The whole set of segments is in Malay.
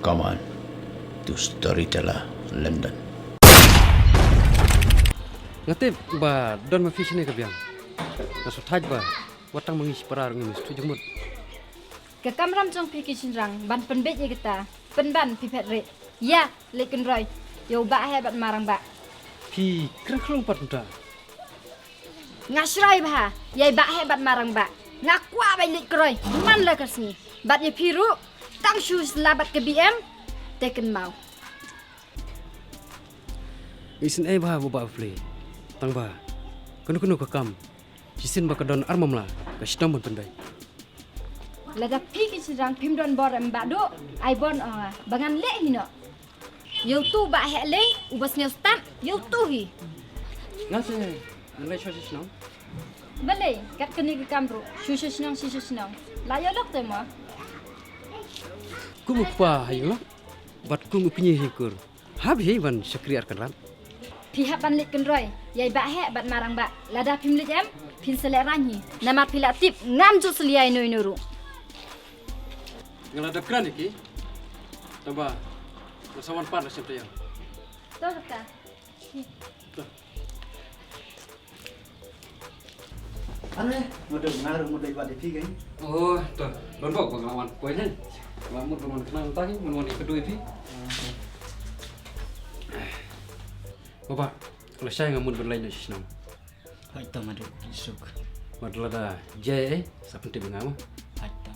rekaman to Storyteller London. Ngatip ba don ma fish ni ka biang. Na so thaj ba watang mangis parar ngi tu jemut. Ka kamram jong pi kishin rang ban pen bet ye kita. Pen ban pi phet re. Ya leken roy. Yo ba he bat marang ba. Pi krang krang pat ta. Ngasrai ba. Yai ba he bat marang ba. Ngakwa ba lik roy. Man la kasni. Bat ye piru tang shoes labat ke BM teken mau. Isin ba ba play. Tang ba. Kenu ka kam. Jisin ba ka don armam la. Ka stam mon pendai. Lada pi kishin rang pim don bor em ba do. Ai bon bangan le hino. Yo tu ba he le ubas nyo stam yo tu hi. Ngase nalai shosh shnam. Bale kat keni ke kamru. Shushu shnong. La yo lok te mo. Ku pa hayo. Bat ku mukni hikur. Hab he ban syakri arkan ran. Pihak ban lik kenroy, yai ba he bat marang ba. Lada pim lik em, pin selek ranyi. Nama pila tip ngam ju seliai noi nuru. Ngala dap kran iki. Tamba. Sawan par la sente yang. Tahu tak? Ane, model ngaruh model buat depi kan? Oh, tuh. Don bok ngelawan koinen. Ngelamun teman kenal tadi menuan kedua itu. Bapak, kalau saya ngamun berlain di sini. Haita madu isuk. Madal ada jay, seperti bengama. Haita.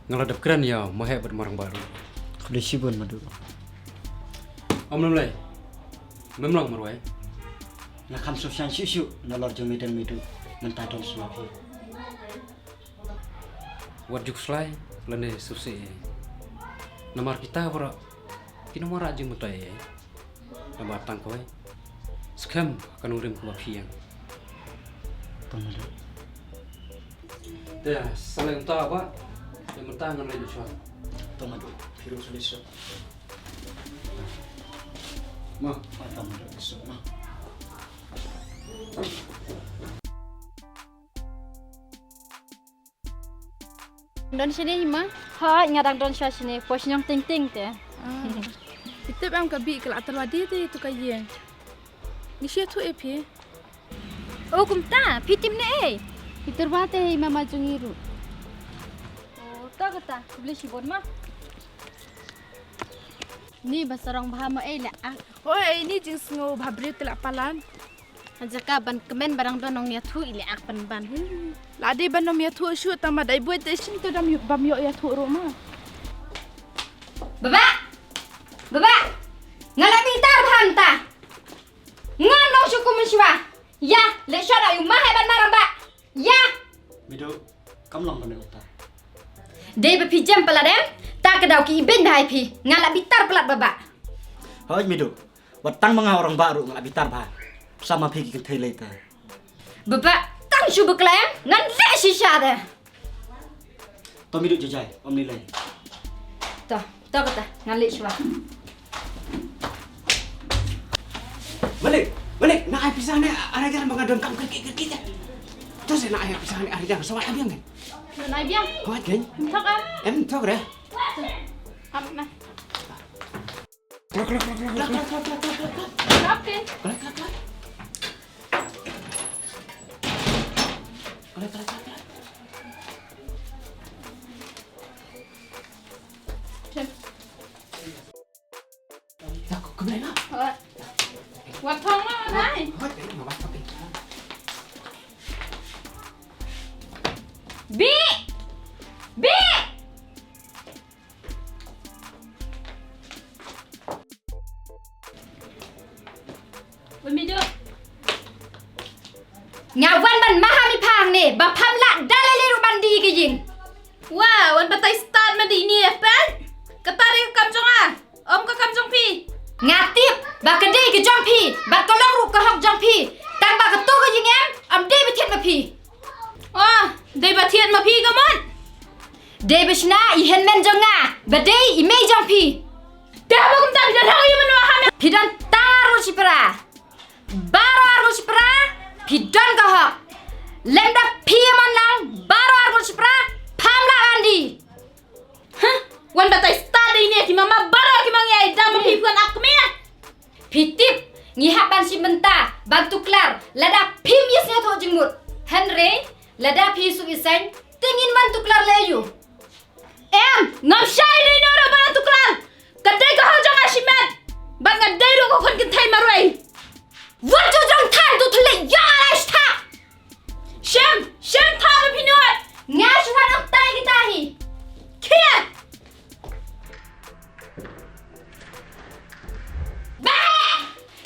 Ngeladap keren ya, mau hebat marang baru. Kau sibun madu. Om mulai. Memang marwai. Nak kam sosial susu, nalor jamidan midu mentadon selapi. Wajib selai, lene susi. Nomor kita pura, kini mau rajin mutai. Nama tang kau, sekarang akan urim kebapian. Pemadu. Ya, selain itu apa? Yang mentah ngan lagi soal. Pemadu. Firu sulisuk. Mah, Pemadu isuk mah. Don sini ma? Ha, ngadang don sha sini. Pos nyong ting ting te. Itu am kabi kalau terwadi tu kaya. Ni sia tu epi. Oh, kumta, pitim ne eh. Itu bate mama jungiru. Oh, tahu kata, beli si bon ma. Ni basarang bahama la. Oh, ini jenis ngo babri telak palan. Jaka ban kemen barang donong ya tu ile ak ban. Lade ban nom ya tu shu tama dai buat shin tu dam bam yo ya tu roma. Baba, ngala bitar hanta. Ngano syukur mensywa. Ya, lek syara yu mah hebat marang ba. Ya. Midu, kamu lang pandai utar. Dei bepi jam peladem, tak kedau ki ibin bahai pi. Ngala bitar pelat baba. Hoi midu, watang mga orang baru ngalak bitar bah. Sama pergi ke later. Baba, tang syu beklaim ngan lek shisha de. Tom midu jajai, om nilai. Toh kata ngan lek sywa. Balik, nak air pisang ni, ada jalan mengadon kamu kerkit. Terus nak air pisang ni, ada jalan sawat abiang kan? Nai biang, Kuat kan? tak am. Tahu dah. Am nah. Kelak. Kapten. Kelak. Dah, kau kembali nak? Wat thong ma nai. Bi! Bemidu. Ngawan ban mahami phang ni, ba pham la dalali ru bandi ke yin. Wah, wan batai start madi ni pen. Katari kam jonga. Om ka kam jong pi. Ngatip, ba kedai ke jong pi, ba kolong ru ke hok jong pi. Tang ba ke tu ke yin em, am dei bethet ma pi. Oh, dei batian ma pi gamon. Dei besna I hen men jonga, ba dei I mei jong pi. Dah ba kum tak dah hayu menua ham. Pidan taru si pra. Baro aru si pra, pidan ke hok. Lemda pi man lang, baro aru si pra, pham la andi. Wan batai start bukan aku mia. Pitip, ngihap ban si benta, bantu klar, lada pim yesnya tu jengmut. Henry, lada pi su isen, tingin bantu klar leyu. Ngam syai ni orang barang tukran. Kadai kau hajang asimat. Ban ngadai ro kau kon kentai marwai. Wat tu jong tan tu tule yang ashta. Syam tha me pinot. Ngash wan ok tai kita hi. Kia. Bah!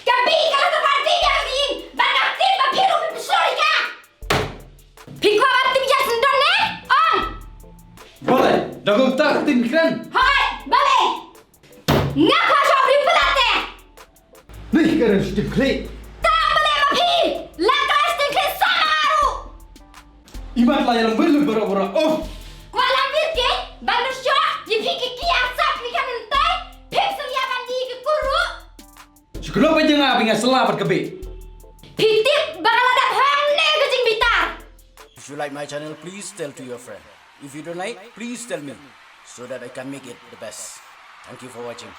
Kabi kalau tu mati dia ni, banyak tim bapiru besori ka. Pikwa batim ya sendon ne? On. Boleh, dagong tak tim keren. Hai, balik. Ngapa kau beri pelate? Nih, keren sedih klik. Tak boleh bapi. Langkah sedikit samaru. Imat lah yang belum bora-bora. Oh, Kuala Birke, bandu syok, dipikir kiasak ikan entai, pipsul ya bandi ke kuru. sekolah penjeng apa yang selamat kebe. Pitip bakal ada hane kucing bitar. If you like my channel, please tell to your friend. If you don't like, please tell me so that I can make it the best. Thank you for watching.